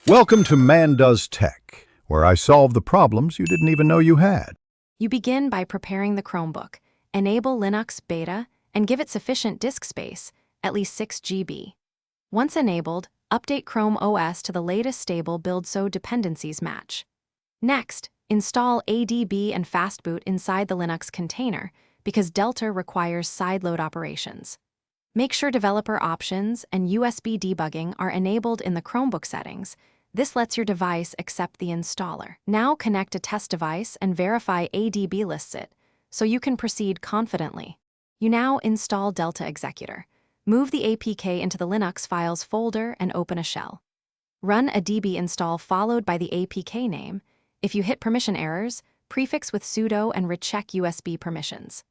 Welcome to Man Does Tech, where I solve the problems you didn't even know you had. You begin by preparing the Chromebook, enable Linux Beta, and give it sufficient disk space, at least 6 GB. Once enabled, update Chrome OS to the latest stable build so dependencies match. Next, install ADB and fastboot inside the Linux container because Delta requires sideload operations. Make sure developer options and USB debugging are enabled in the Chromebook settings. This lets your device accept the installer. Now connect a test device and verify ADB lists it, so you can proceed confidently. You now install Delta Executor. Move the APK into the Linux files folder and open a shell. Run a db install followed by the APK name. If you hit permission errors, prefix with sudo and recheck USB permissions.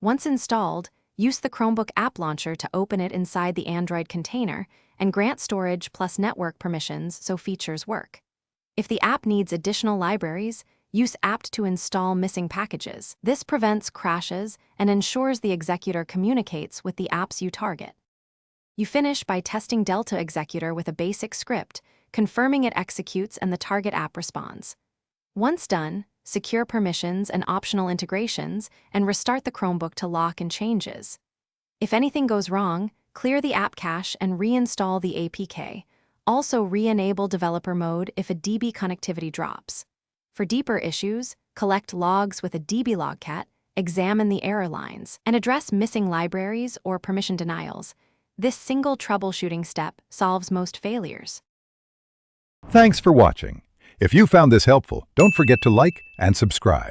Once installed, use the Chromebook app launcher to open it inside the Android container and grant storage plus network permissions so features work. If the app needs additional libraries, use apt to install missing packages. This prevents crashes and ensures the executor communicates with the apps you target. You finish by testing Delta Executor with a basic script, confirming it executes and the target app responds. Once done, secure permissions and optional integrations, and restart the Chromebook to lock in changes. If anything goes wrong, clear the app cache and reinstall the APK. Also re-enable developer mode if a DB connectivity drops. For deeper issues, collect logs with a dblogcat, examine the error lines, and address missing libraries or permission denials. This single troubleshooting step solves most failures. Thanks for watching. If you found this helpful, don't forget to like and subscribe.